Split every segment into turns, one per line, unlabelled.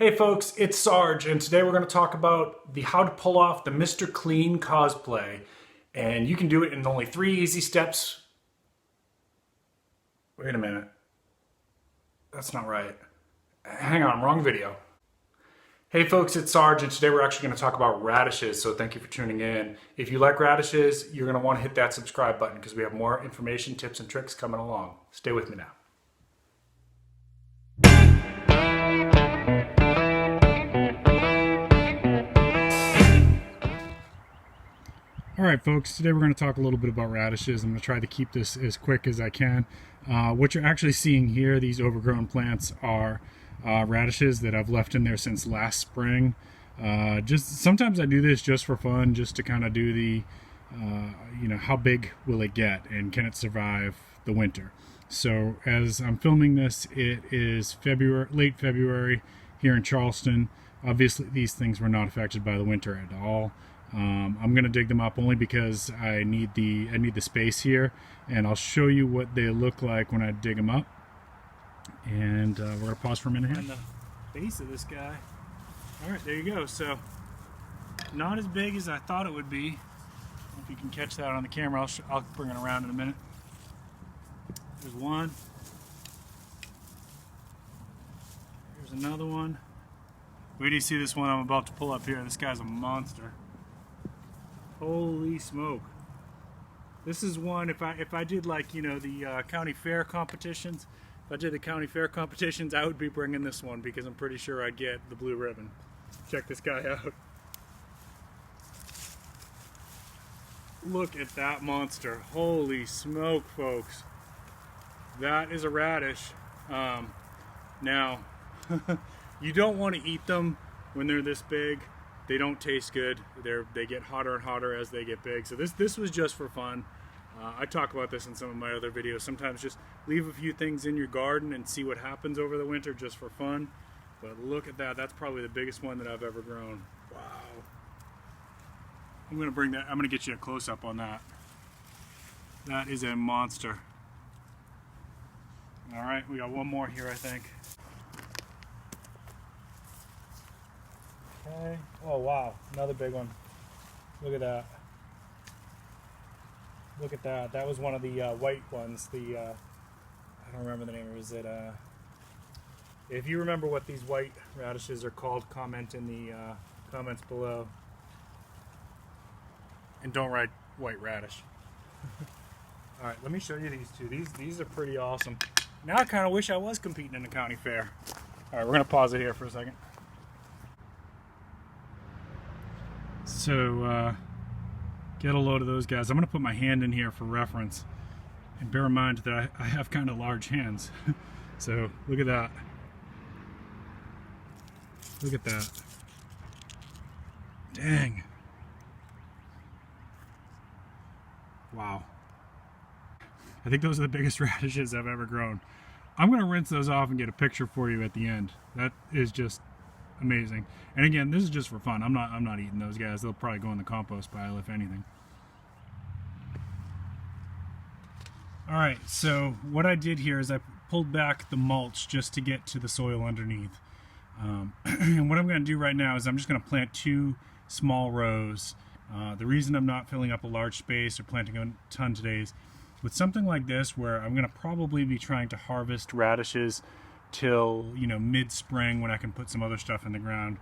Hey folks, it's Sarge, and today we're going to talk about how to pull off the Mr. Clean cosplay. And you can do it in only 3 easy steps. Wait a minute. That's not right. Hang on, wrong video. Hey folks, it's Sarge, and today we're actually going to talk about radishes, so thank you for tuning in. If you like radishes, you're going to want to hit that subscribe button because we have more information, tips, and tricks coming along. Stay with me now. Alright folks, today we're going to talk a little bit about radishes. I'm going to try to keep this as quick as I can. What you're actually seeing here, these overgrown plants, are radishes that I've left in there since last spring. Sometimes I do this just for fun, just to kind of do the, how big will it get and can it survive the winter. So as I'm filming this, it is late February here in Charleston. Obviously these things were not affected by the winter at all. I'm going to dig them up only because I need the space here, and I'll show you what they look like when I dig them up. And we're going to pause for a minute here. And the base of this guy. Alright, there you go. So, not as big as I thought it would be. I don't know if you can catch that on the camera. I'll bring it around in a minute. There's one. There's another one. Wait till you see this one I'm about to pull up here. This guy's a monster. Holy smoke. This is one, if I did like, the county fair competitions, if I did the county fair competitions, I would be bringing this one because I'm pretty sure I'd get the blue ribbon. Check this guy out. Look at that monster. Holy smoke, folks. That is a radish. Now, you don't want to eat them when they're this big. They don't taste good. They get hotter and hotter as they get big. So this was just for fun. I talk about this in some of my other videos. Sometimes just leave a few things in your garden and see what happens over the winter just for fun. But look at that. That's probably the biggest one that I've ever grown. Wow. I'm gonna get you a close-up on that. That is a monster. All right, we got one more here, I think. Okay. Oh wow, another big one. Look at that. Look at that. That was one of the white ones. I don't remember the name. Is it? If you remember what these white radishes are called, comment in the comments below. And don't write white radish. All right, let me show you these two. These are pretty awesome. Now I kind of wish I was competing in the county fair. All right, we're gonna pause it here for a second. So get a load of those guys. I'm going to put my hand in here for reference, and bear in mind that I have kind of large hands. So look at that. Look at that. Dang. Wow. I think those are the biggest radishes I've ever grown. I'm going to rinse those off and get a picture for you at the end. That is just amazing. And again, this is just for fun. I'm not eating those guys. They'll probably go in the compost pile if anything. All right, so what I did here is I pulled back the mulch just to get to the soil underneath. And what I'm going to do right now is I'm just going to plant 2 small rows. The reason I'm not filling up a large space or planting a ton today is with something like this, where I'm going to probably be trying to harvest radishes till mid-spring when I can put some other stuff in the ground.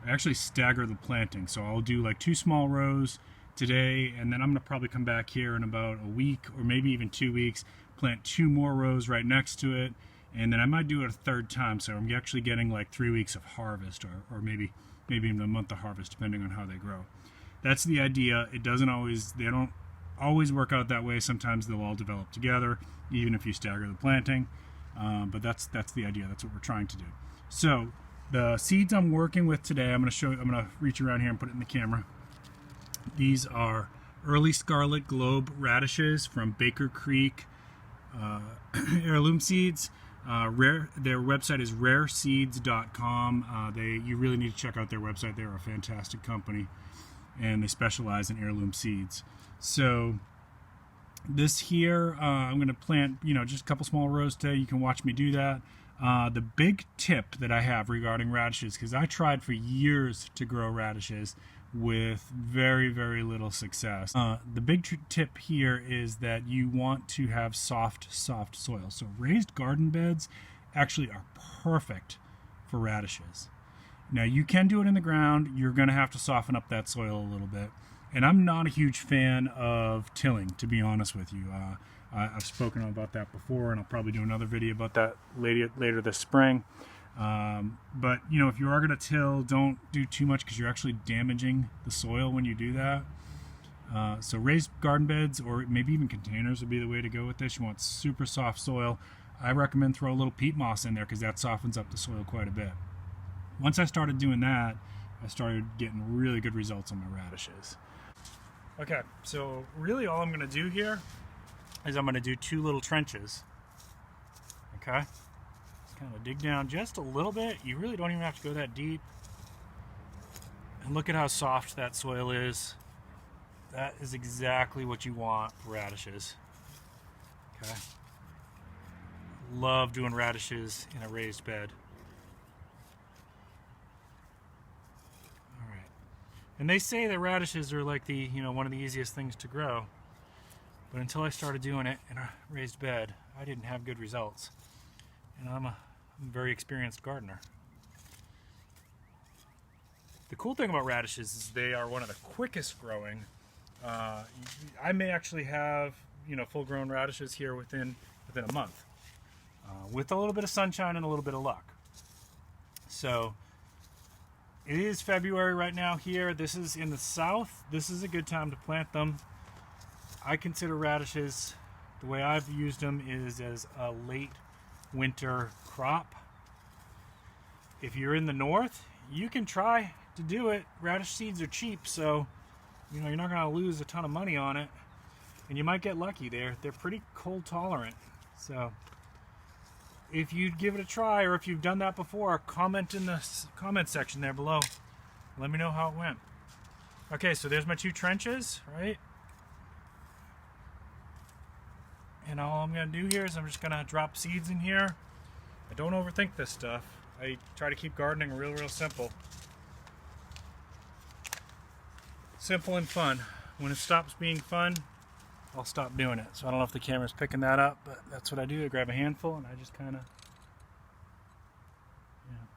I actually stagger the planting, so I'll do like 2 small rows today, and then I'm gonna probably come back here in about a week or maybe even 2 weeks, plant 2 more rows right next to it, and then I might do it a 3rd time, so I'm actually getting like 3 weeks of harvest, or maybe even a month of harvest, depending on how they grow. That's the idea. They don't always work out that way. Sometimes they'll all develop together, even if you stagger the planting. But that's the idea. That's what we're trying to do. So the seeds I'm working with today, I'm going to reach around here and put it in the camera. These are early scarlet globe radishes from Baker Creek heirloom seeds. Their website is rareseeds.com. You really need to check out their website. They're a fantastic company, and they specialize in heirloom seeds. So this here, I'm going to plant, just a couple small rows today. You can watch me do that. The big tip that I have regarding radishes, because I tried for years to grow radishes with very, very little success. The big tip here is that you want to have soft soil. So raised garden beds actually are perfect for radishes. Now you can do it in the ground. You're going to have to soften up that soil a little bit. And I'm not a huge fan of tilling, to be honest with you. I've spoken about that before, and I'll probably do another video about that later this spring. But you know, if you are going to till, don't do too much because you're actually damaging the soil when you do that. So raised garden beds or maybe even containers would be the way to go with this. You want super soft soil. I recommend throw a little peat moss in there because that softens up the soil quite a bit. Once I started doing that, I started getting really good results on my radishes. Okay, so really all I'm going to do here is I'm going to do 2 little trenches. Okay, just kind of dig down just a little bit. You really don't even have to go that deep. And look at how soft that soil is. That is exactly what you want for radishes. Okay, love doing radishes in a raised bed. And they say that radishes are like one of the easiest things to grow. But until I started doing it in a raised bed, I didn't have good results. And I'm a very experienced gardener. The cool thing about radishes is they are one of the quickest growing. I may actually have full-grown radishes here within a month, with a little bit of sunshine and a little bit of luck. So. It is February right now here. This is in the south. This is a good time to plant them. I consider radishes, the way I've used them is as a late winter crop. If you're in the north, you can try to do it. Radish seeds are cheap, so you're not going to lose a ton of money on it. And you might get lucky there. They're pretty cold tolerant. So if you'd give it a try, or if you've done that before, comment in the comment section there below. Let me know how it went. Okay, so there's my 2 trenches, right? And all I'm going to do here is I'm just going to drop seeds in here. I don't overthink this stuff. I try to keep gardening real simple. Simple and fun. When it stops being fun, I'll stop doing it. So I don't know if the camera's picking that up, but that's what I do. I grab a handful and I just kind of,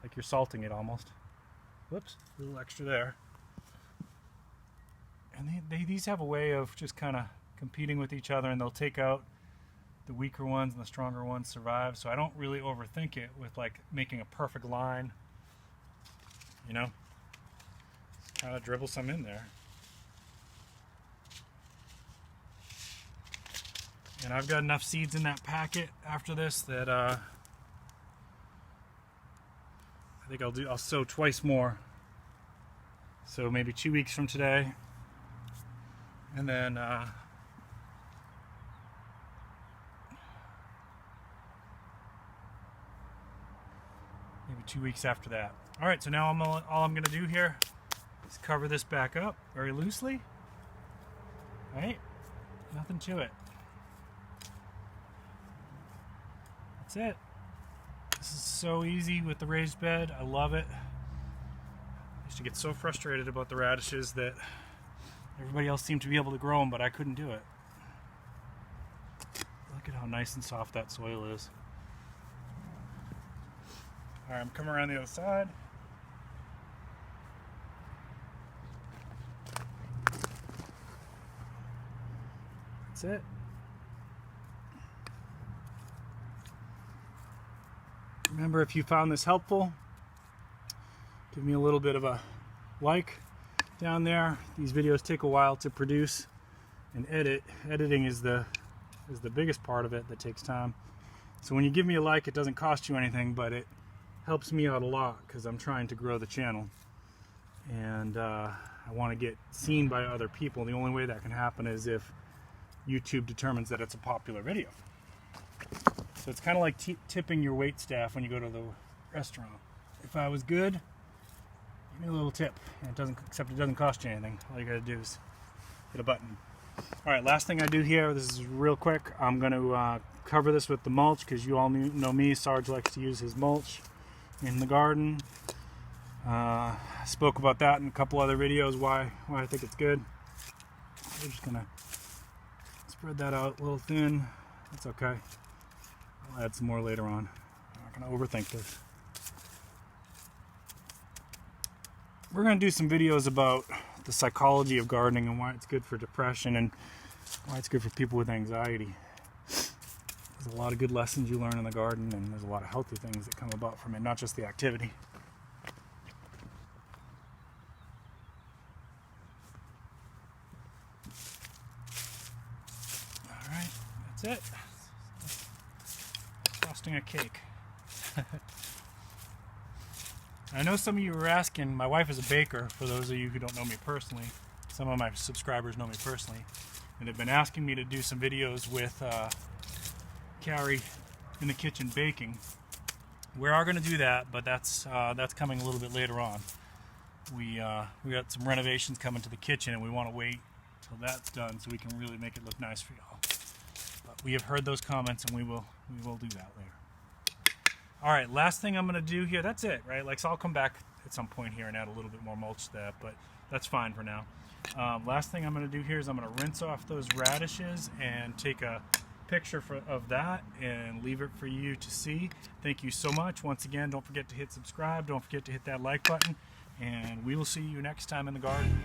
like you're salting it almost. Whoops, a little extra there. And these have a way of just kind of competing with each other, and they'll take out the weaker ones and the stronger ones survive. So I don't really overthink it with like making a perfect line. Just kind of dribble some in there. And I've got enough seeds in that packet after this that I think I'll sow twice more. So maybe 2 weeks from today, and then maybe 2 weeks after that. All right, so now all I'm going to do here is cover this back up very loosely. All right, nothing to it. That's it. This is so easy with the raised bed. I love it. I used to get so frustrated about the radishes that everybody else seemed to be able to grow them, but I couldn't do it. Look at how nice and soft that soil is. All right, I'm coming around the other side. That's it. Remember, if you found this helpful, give me a little bit of a like down there. These videos take a while to produce and edit. Editing is the biggest part of it that takes time. So when you give me a like, it doesn't cost you anything, but it helps me out a lot because I'm trying to grow the channel. And I want to get seen by other people. The only way that can happen is if YouTube determines that it's a popular video. So it's kind of like tipping your wait staff when you go to the restaurant. If I was good, give me a little tip. And it doesn't cost you anything. All you gotta do is hit a button. All right, last thing I do here, this is real quick. I'm going to cover this with the mulch because you all know me. Sarge likes to use his mulch in the garden. Spoke about that in a couple other videos, why I think it's good. We're just gonna spread that out a little thin. That's okay. I'll add some more later on. I'm not gonna overthink this. We're gonna do some videos about the psychology of gardening and why it's good for depression and why it's good for people with anxiety. There's a lot of good lessons you learn in the garden, and there's a lot of healthy things that come about from it, not just the activity. Alright, that's it. Frosting a cake. I know some of you were asking, my wife is a baker, for those of you who don't know me personally. Some of my subscribers know me personally, and they've been asking me to do some videos with Carrie in the kitchen baking. We are going to do that, but that's coming a little bit later on. We got some renovations coming to the kitchen, and we want to wait till that's done so we can really make it look nice for y'all. But we have heard those comments, and we will do that later. All right, last thing I'm going to do here, that's it, right? Like, so I'll come back at some point here and add a little bit more mulch to that, but that's fine for now. Last thing I'm going to do here is I'm going to rinse off those radishes and take a picture of that and leave it for you to see. Thank you so much. Once again, don't forget to hit subscribe. Don't forget to hit that like button, and we will see you next time in the garden.